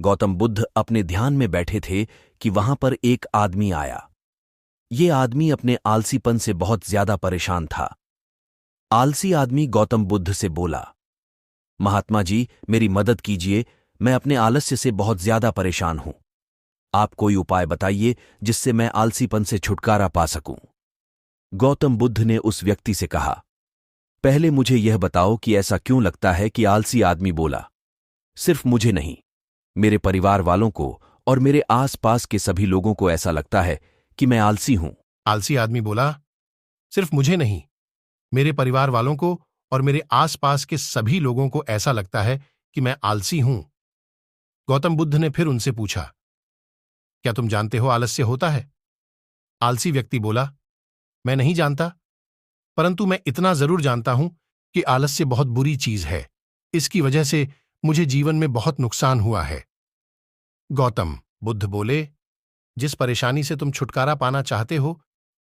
गौतम बुद्ध अपने ध्यान में बैठे थे कि वहां पर एक आदमी आया। ये आदमी अपने आलसीपन से बहुत ज्यादा परेशान था। आलसी आदमी गौतम बुद्ध से बोला, महात्मा जी, मेरी मदद कीजिए, मैं अपने आलस्य से बहुत ज्यादा परेशान हूं। आप कोई उपाय बताइए जिससे मैं आलसीपन से छुटकारा पा सकूं। गौतम बुद्ध ने उस व्यक्ति से कहा, पहले मुझे यह बताओ कि ऐसा क्यों लगता है कि आलसी आदमी बोला। सिर्फ मुझे नहीं, मेरे परिवार वालों को और मेरे आसपास के सभी लोगों को ऐसा लगता है कि मैं आलसी हूं। आलसी आदमी बोला, सिर्फ मुझे नहीं, मेरे परिवार वालों को और मेरे आसपास के सभी लोगों को ऐसा लगता है कि मैं आलसी हूं। गौतम बुद्ध ने फिर उनसे पूछा, क्या तुम जानते हो आलस्य होता है? आलसी व्यक्ति बोला, मैं नहीं जानता, परंतु मैं इतना जरूर जानता हूं कि आलस्य बहुत बुरी चीज है। इसकी वजह से मुझे जीवन में बहुत नुकसान हुआ है। गौतम बुद्ध बोले, जिस परेशानी से तुम छुटकारा पाना चाहते हो,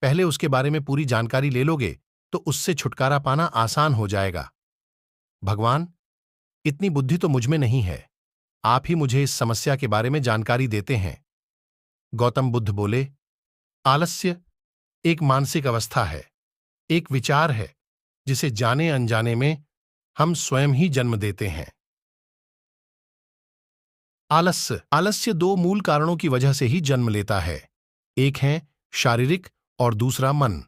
पहले उसके बारे में पूरी जानकारी ले लोगे तो उससे छुटकारा पाना आसान हो जाएगा। भगवान, इतनी बुद्धि तो मुझ में नहीं है, आप ही मुझे इस समस्या के बारे में जानकारी देते हैं। गौतम बुद्ध बोले, आलस्य एक मानसिक अवस्था है, एक विचार है जिसे जाने अनजाने में हम स्वयं ही जन्म देते हैं। आलस्य दो मूल कारणों की वजह से ही जन्म लेता है। एक है शारीरिक और दूसरा मन।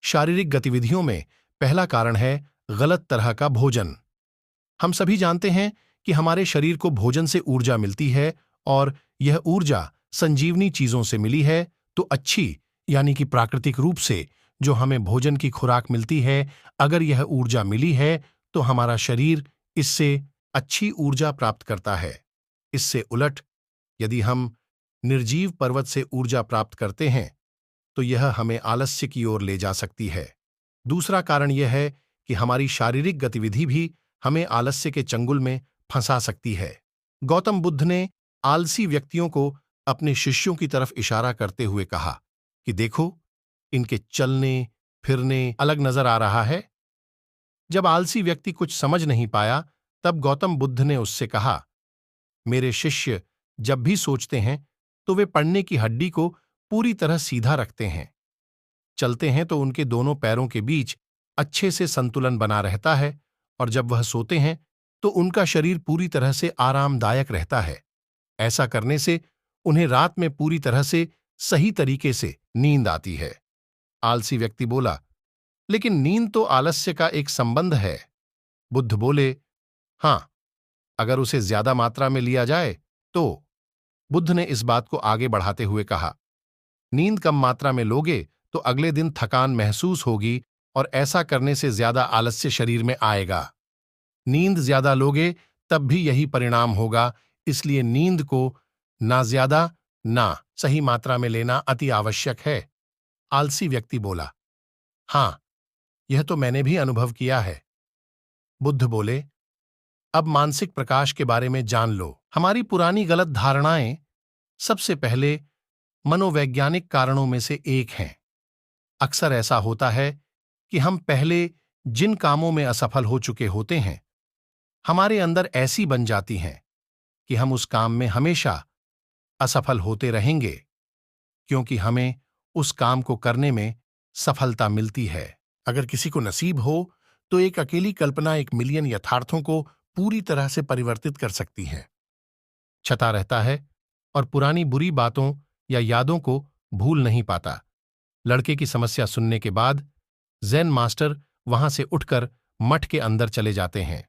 शारीरिक गतिविधियों में पहला कारण है गलत तरह का भोजन। हम सभी जानते हैं कि हमारे शरीर को भोजन से ऊर्जा मिलती है और यह ऊर्जा संजीवनी चीजों से मिली है, तो अच्छी यानी कि प्राकृतिक रूप से जो हमें भोजन की खुराक मिलती है, अगर यह ऊर्जा मिली है तो हमारा शरीर इससे अच्छी ऊर्जा प्राप्त करता है। इससे उलट यदि हम निर्जीव पर्वत से ऊर्जा प्राप्त करते हैं तो यह हमें आलस्य की ओर ले जा सकती है। दूसरा कारण यह है कि हमारी शारीरिक गतिविधि भी हमें आलस्य के चंगुल में फंसा सकती है। गौतम बुद्ध ने आलसी व्यक्तियों को अपने शिष्यों की तरफ इशारा करते हुए कहा कि देखो, इनके चलने फिरने अलग नजर आ रहा है। जब आलसी व्यक्ति कुछ समझ नहीं पाया, तब गौतम बुद्ध ने उससे कहा, मेरे शिष्य जब भी सोचते हैं तो वे पढ़ने की हड्डी को पूरी तरह सीधा रखते हैं। चलते हैं तो उनके दोनों पैरों के बीच अच्छे से संतुलन बना रहता है, और जब वह सोते हैं तो उनका शरीर पूरी तरह से आरामदायक रहता है। ऐसा करने से उन्हें रात में पूरी तरह से सही तरीके से नींद आती है। आलसी व्यक्ति बोला, लेकिन नींद तो आलस्य का एक संबंध है। बुद्ध बोले, हां, अगर उसे ज्यादा मात्रा में लिया जाए तो। बुद्ध ने इस बात को आगे बढ़ाते हुए कहा, नींद कम मात्रा में लोगे तो अगले दिन थकान महसूस होगी और ऐसा करने से ज्यादा आलस्य शरीर में आएगा। नींद ज्यादा लोगे तब भी यही परिणाम होगा, इसलिए नींद को ना ज्यादा ना सही मात्रा में लेना अति आवश्यक है। आलसी व्यक्ति बोला, हां, यह तो मैंने भी अनुभव किया है। बुद्ध बोले, अब मानसिक प्रकाश के बारे में जान लो। हमारी पुरानी गलत धारणाएं सबसे पहले मनोवैज्ञानिक कारणों में से एक हैं। अक्सर ऐसा होता है कि हम पहले जिन कामों में असफल हो चुके होते हैं, हमारे अंदर ऐसी बन जाती हैं कि हम उस काम में हमेशा असफल होते रहेंगे, क्योंकि हमें उस काम को करने में सफलता मिलती है। अगर किसी को नसीब हो तो एक अकेली कल्पना 1 मिलियन यथार्थों को पूरी तरह से परिवर्तित कर सकती है। छता रहता है और पुरानी बुरी बातों या यादों को भूल नहीं पाता। लड़के की समस्या सुनने के बाद ज़ेन मास्टर वहां से उठकर मठ के अंदर चले जाते हैं।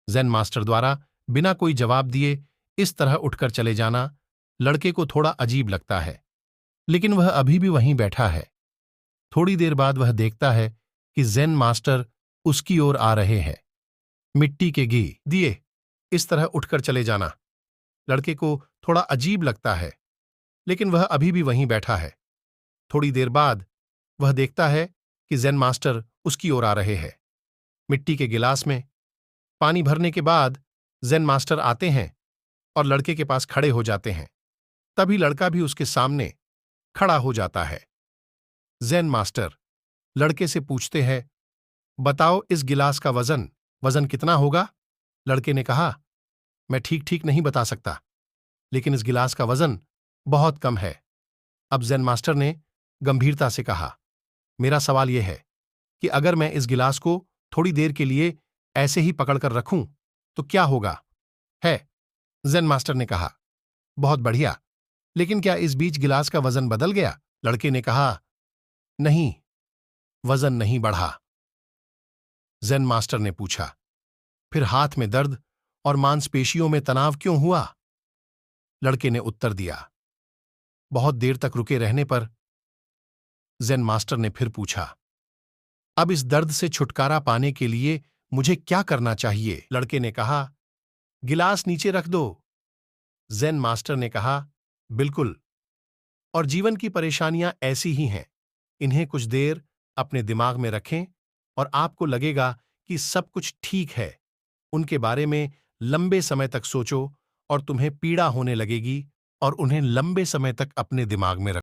ज़ेन मास्टर द्वारा बिना कोई जवाब दिए इस तरह उठकर चले जाना लड़के को थोड़ा अजीब लगता है, लेकिन वह अभी भी वहीं बैठा है। थोड़ी देर बाद वह देखता है कि ज़ेन मास्टर उसकी ओर आ रहे हैं। मिट्टी के घी दिए इस तरह उठकर चले जाना लड़के को थोड़ा अजीब लगता है, लेकिन वह अभी भी वहीं बैठा है। थोड़ी देर बाद वह देखता है कि ज़ेन मास्टर उसकी ओर आ रहे हैं। मिट्टी के गिलास में पानी भरने के बाद ज़ेन मास्टर आते हैं और लड़के के पास खड़े हो जाते हैं। तभी लड़का भी उसके सामने खड़ा हो जाता है। ज़ेन मास्टर लड़के से पूछते हैं, बताओ इस गिलास का वजन कितना होगा? लड़के ने कहा, मैं ठीक ठीक नहीं बता सकता, लेकिन इस गिलास का वजन बहुत कम है। अब ज़ेन मास्टर ने गंभीरता से कहा, मेरा सवाल यह है कि अगर मैं इस गिलास को थोड़ी देर के लिए ऐसे ही पकड़कर रखूं तो क्या होगा? है, ज़ेन मास्टर ने कहा, बहुत बढ़िया। लेकिन क्या इस बीच गिलास का वजन बदल गया? लड़के ने कहा, नहीं, वजन नहीं बढ़ा। ज़ेन मास्टर ने पूछा, फिर हाथ में दर्द और मांसपेशियों में तनाव क्यों हुआ? लड़के ने उत्तर दिया, बहुत देर तक रुके रहने पर। ज़ेन मास्टर ने फिर पूछा, अब इस दर्द से छुटकारा पाने के लिए मुझे क्या करना चाहिए? लड़के ने कहा, गिलास नीचे रख दो। ज़ेन मास्टर ने कहा, बिल्कुल। और जीवन की परेशानियां ऐसी ही हैं। इन्हें कुछ देर अपने दिमाग में रखें और आपको लगेगा कि सब कुछ ठीक है। उनके बारे में लंबे समय तक सोचो और तुम्हें पीड़ा होने लगेगी और उन्हें लंबे समय तक अपने दिमाग में रखो।